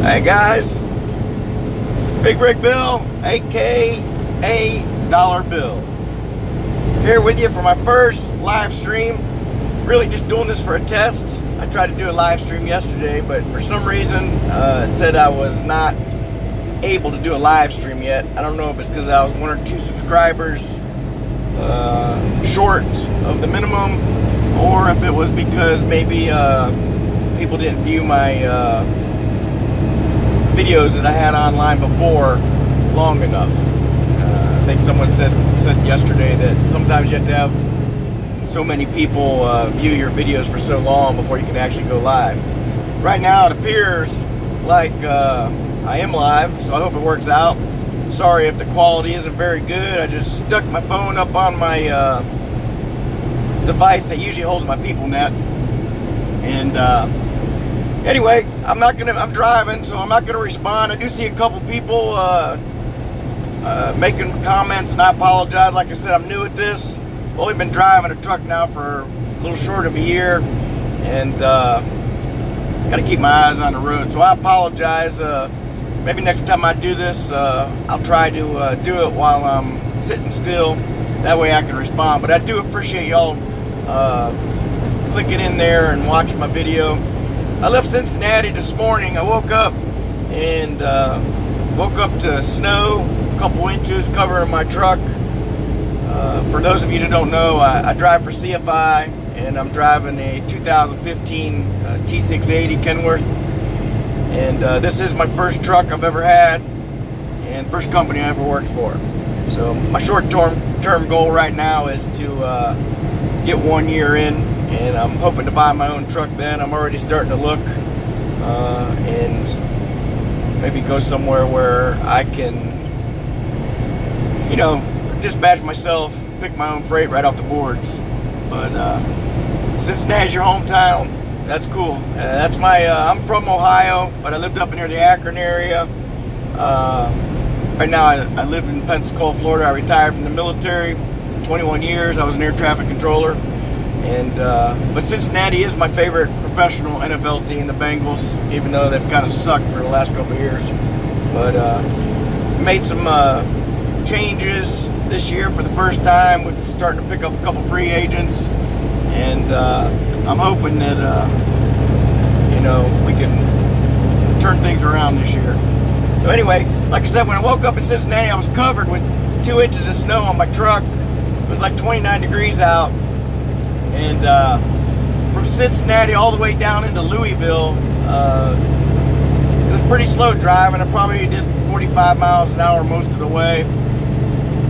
Hey guys, it's Big Rig Bill, aka Dollar Bill, here with you for my first live stream. Really just doing this for a test. I tried to do a live stream yesterday, but for some reason it said I was not able to do a live stream yet. I don't know if it's because I was 1 or 2 subscribers short of the minimum, or if it was because maybe people didn't view my videos that I had online before long enough. I think someone said yesterday that sometimes you have to have so many people view your videos for so long before you can actually go live. Right now it appears like I am live, so I hope it works out. Sorry if the quality isn't very good. I just stuck my phone up on my device that usually holds my PeopleNet, and anyway, I'm driving, so I'm not gonna respond. I do see a couple people making comments, and I apologize. Like I said, I'm new at this. I've only been driving a truck now for a little short of a year, and gotta keep my eyes on the road. So I apologize. Maybe next time I do this, I'll try to do it while I'm sitting still. That way I can respond. But I do appreciate y'all clicking in there and watching my video. I left Cincinnati this morning. I woke up and woke up to snow, a couple inches covering my truck. For those of you that don't know, I drive for CFI, and I'm driving a 2015 T680 Kenworth. And this is my first truck I've ever had, and first company I ever worked for. So my short-term goal right now is to get 1 year in, and I'm hoping to buy my own truck then. I'm already starting to look and maybe go somewhere where I can, you know, dispatch myself, pick my own freight right off the boards. But Cincinnati's your hometown. That's cool. That's my, I'm from Ohio, but I lived up near the Akron area. Right now I live in Pensacola, Florida. I retired from the military, 21 years. I was an air traffic controller. And but Cincinnati is my favorite professional NFL team, the Bengals, even though they've kind of sucked for the last couple of years. But made some changes this year for the first time. We're starting to pick up a couple free agents, and I'm hoping that you know, we can turn things around this year. So anyway, like I said, when I woke up in Cincinnati, I was covered with 2 inches of snow on my truck. It was like 29 degrees out. And from Cincinnati all the way down into Louisville, it was pretty slow driving. I probably did 45 miles an hour most of the way.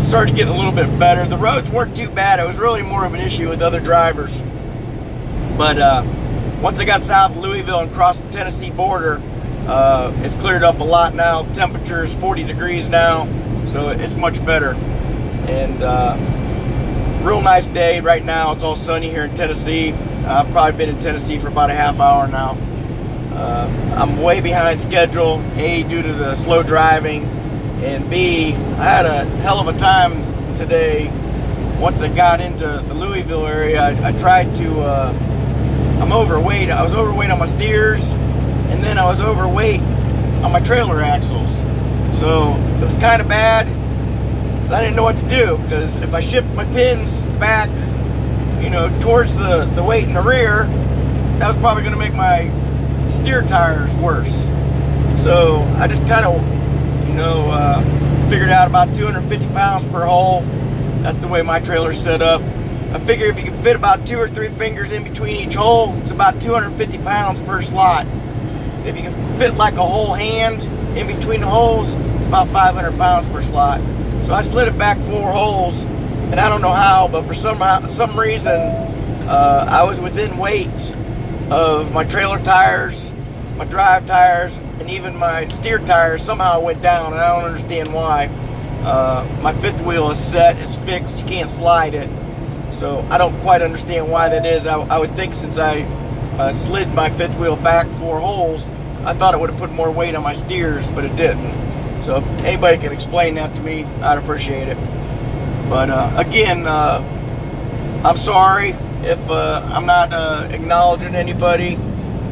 Started getting a little bit better. The roads weren't too bad. It was really more of an issue with other drivers. But once I got south of Louisville and crossed the Tennessee border, it's cleared up a lot now. The temperature is 40 degrees now, so it's much better. And real nice day right now. It's all sunny here in Tennessee. I've probably been in Tennessee for about a half hour now. I'm way behind schedule, A, due to the slow driving, and B, I had a hell of a time today. Once I got into the Louisville area, I tried to, I'm overweight. I was overweight on my steers, and then I was overweight on my trailer axles. So it was kind of bad. I didn't know what to do, because if I shift my pins back, you know, towards the weight in the rear, that was probably going to make my steer tires worse. So I just kind of, you know, figured out about 250 pounds per hole. That's the way my trailer's set up. I figure if you can fit about 2 or 3 fingers in between each hole, it's about 250 pounds per slot. If you can fit like a whole hand in between the holes, it's about 500 pounds per slot. So I slid it back 4 holes, and I don't know how, but for some reason, I was within weight of my trailer tires, my drive tires, and even my steer tires. Somehow went down, and I don't understand why. My 5th wheel is set, it's fixed, you can't slide it. So I don't quite understand why that is. I would think since I slid my 5th wheel back 4 holes, I thought it would have put more weight on my steers, but it didn't. So if anybody can explain that to me, I'd appreciate it. But again, I'm sorry if I'm not acknowledging anybody.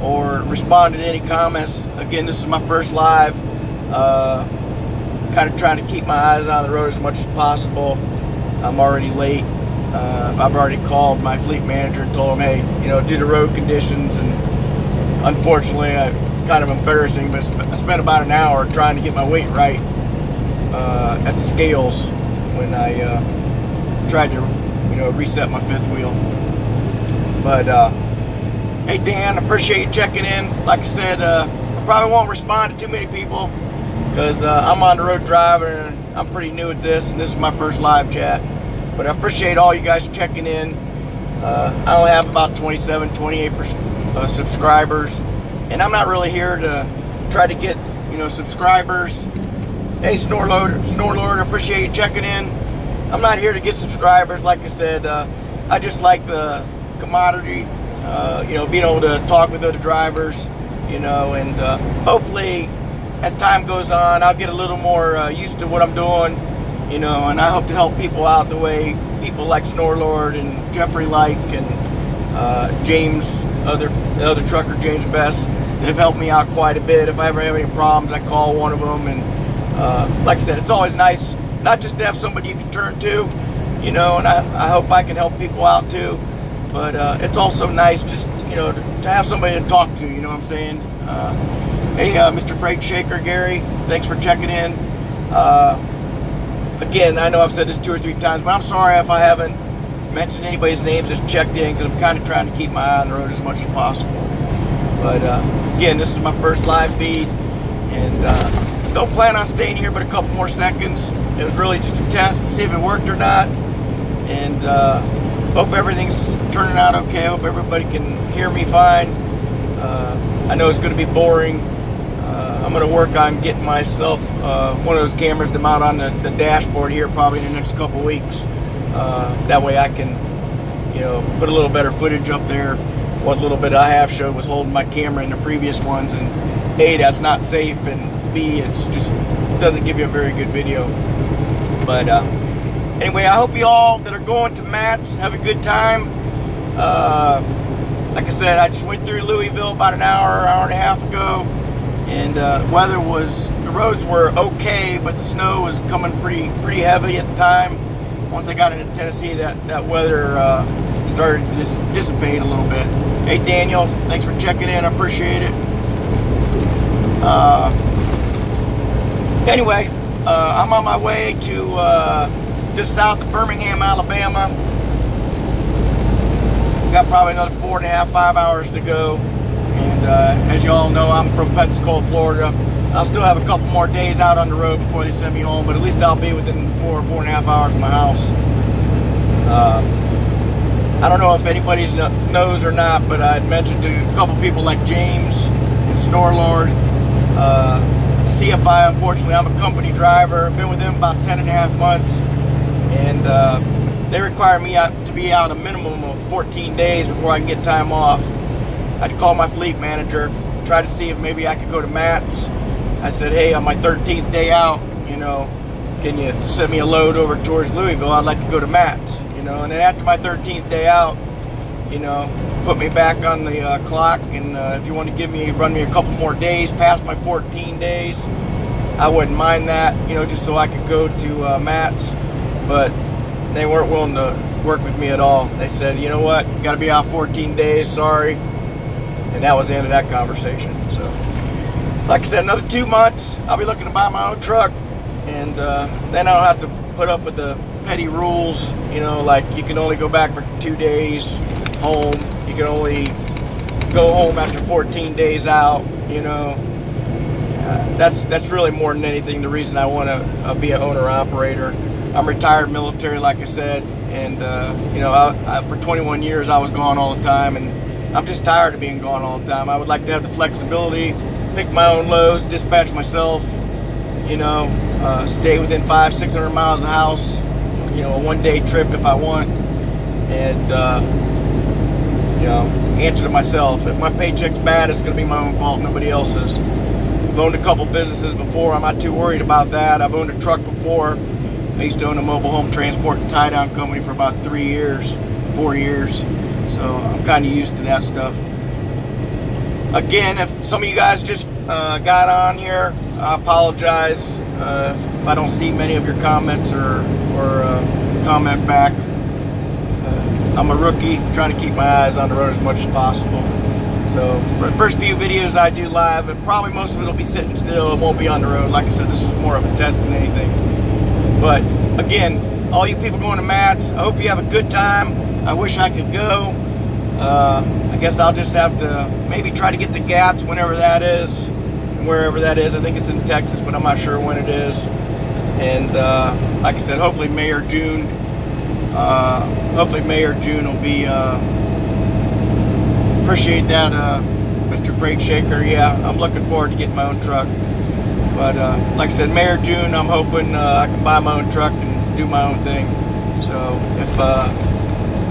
or respond to any comments. Again, this is my first live. Kind of trying to keep my eyes on the road as much as possible. I'm already late. I've already called my fleet manager and told him, hey, you know, due to road conditions, and unfortunately, kind of embarrassing, but I spent about an hour trying to get my weight right at the scales when I tried to, you know, reset my fifth wheel. But hey Dan, I appreciate you checking in. Like I said, I probably won't respond to too many people because I'm on the road driving and I'm pretty new at this, and this is my first live chat. But I appreciate all you guys checking in. I only have about 27, 28% subscribers, and I'm not really here to try to get, you know, subscribers. Hey Snorlord, I appreciate you checking in. I'm not here to get subscribers. Like I said, I just like the commodity, you know, being able to talk with other drivers, you know, and hopefully as time goes on, I'll get a little more used to what I'm doing, you know, and I hope to help people out the way people like Snorlord and Jeffrey Like and James, the other trucker, James Best, that have helped me out quite a bit. If I ever have any problems, I call one of them, and like I said, it's always nice not just to have somebody you can turn to, you know, and I hope I can help people out too, but it's also nice just, you know, to have somebody to talk to, you know what I'm saying? Hey, Mr. Freight Shaker Gary, thanks for checking in. Again, I know I've said this 2 or 3 times, but I'm sorry if I haven't mentioned anybody's names that's checked in, because I'm kind of trying to keep my eye on the road as much as possible. But again, this is my first live feed, and don't plan on staying here but a couple more seconds. It was really just a test to see if it worked or not, and hope everything's turning out okay. Hope everybody can hear me fine. I know it's going to be boring. I'm going to work on getting myself one of those cameras to mount on the dashboard here probably in the next couple weeks. That way I can, you know, put a little better footage up there. What little bit I have showed was holding my camera in the previous ones, and A, that's not safe, and B, it's just doesn't give you a very good video. But anyway, I hope you all that are going to Matt's have a good time. Like I said, I just went through Louisville about an hour and a half ago, and the roads were okay, but the snow was coming pretty heavy at the time. Once I got into Tennessee, that weather started to dissipate a little bit. Hey Daniel, thanks for checking in, I appreciate it. Anyway, I'm on my way to just south of Birmingham, Alabama. Got probably another 4.5, 5 hours to go. And as you all know, I'm from Pensacola, Florida. I'll still have a couple more days out on the road before they send me home, but at least I'll be within 4.5 hours of my house. I don't know if anybody knows or not, but I mentioned to a couple people like James and Snorlord. CFI, unfortunately, I'm a company driver. I've been with them about 10.5 months, and they require me to be out a minimum of 14 days before I can get time off. I had to call my fleet manager, try to see if maybe I could go to Matt's. I said, hey, on my 13th day out, you know, can you send me a load over towards Louisville? I'd like to go to Matt's, you know. And then after my 13th day out, you know, put me back on the clock, and if you want to run me a couple more days past my 14 days, I wouldn't mind that, you know, just so I could go to Matt's. But they weren't willing to work with me at all. They said, you know what, you got to be out 14 days, sorry. And that was the end of that conversation. So, like I said, another 2 months, I'll be looking to buy my own truck, and then I don't have to put up with the petty rules, you know, like you can only go back for 2 days home, you can only go home after 14 days out, you know. That's really more than anything the reason I want to be an owner-operator. I'm retired military, like I said, and you know, for 21 years I was gone all the time, and I'm just tired of being gone all the time. I would like to have the flexibility, pick my own loads, dispatch myself, you know, stay within 500-600 miles of the house, you know, a one-day trip if I want, and you know, answer to myself. If my paycheck's bad, it's going to be my own fault, nobody else's. I've owned a couple businesses before. I'm not too worried about that. I've owned a truck before. I used to own a mobile home transport and tie-down company for about 4 years. So I'm kind of used to that stuff. again, if some of you guys just got on here, I apologize if I don't see many of your comments or comment back. I'm a rookie, trying to keep my eyes on the road as much as possible. So for the first few videos I do live, probably most of it will be sitting still. It won't be on the road. Like I said, this was more of a test than anything. But again, all you people going to Matt's, I hope you have a good time. I wish I could go. I guess I'll just have to maybe try to get to Gats whenever that is, wherever that is. I think it's in Texas, but I'm not sure when it is. And like I said, hopefully May or June. Hopefully May or June will be. Appreciate that, Mr. Freight Shaker. Yeah, I'm looking forward to getting my own truck. But like I said, May or June, I'm hoping I can buy my own truck and do my own thing. So if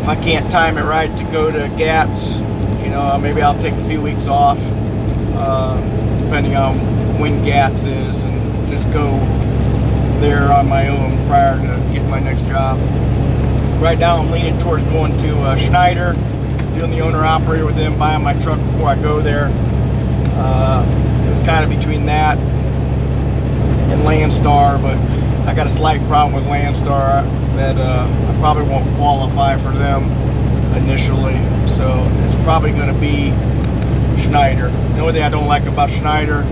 I can't time it right to go to Gats, you know, maybe I'll take a few weeks off, depending on when Gats is, and just go there on my own prior to getting my next job. Right now I'm leaning towards going to Schneider, doing the owner-operator with them, buying my truck before I go there. It was kind of between that and Landstar, but I got a slight problem with Landstar that I probably won't qualify for them initially, so it's probably going to be Schneider. The only thing I don't like about Schneider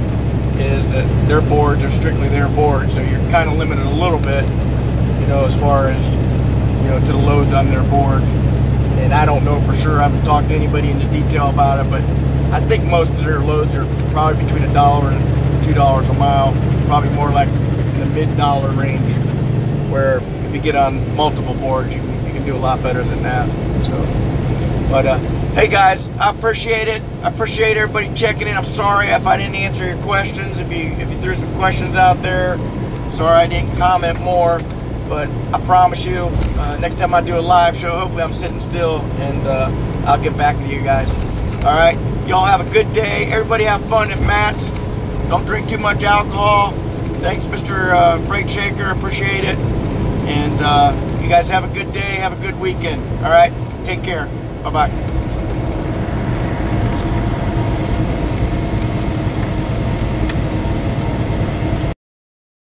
is that their boards are strictly their boards, so you're kind of limited a little bit, you know, as far as, you know, to the loads on their board. And I don't know for sure, I haven't talked to anybody into detail about it, but I think most of their loads are probably between $1 and $2 a mile, probably more like in the mid-dollar range, where if you get on multiple boards, you can do a lot better than that. So, but hey guys, I appreciate it. I appreciate everybody checking in. I'm sorry if I didn't answer your questions. If you threw some questions out there, sorry I didn't comment more. But I promise you, next time I do a live show, hopefully I'm sitting still, and I'll get back to you guys. All right, y'all have a good day. Everybody have fun at Matt's. Don't drink too much alcohol. Thanks, Mr. Freight Shaker. Appreciate it. And you guys have a good day. Have a good weekend. All right, take care. Bye-bye.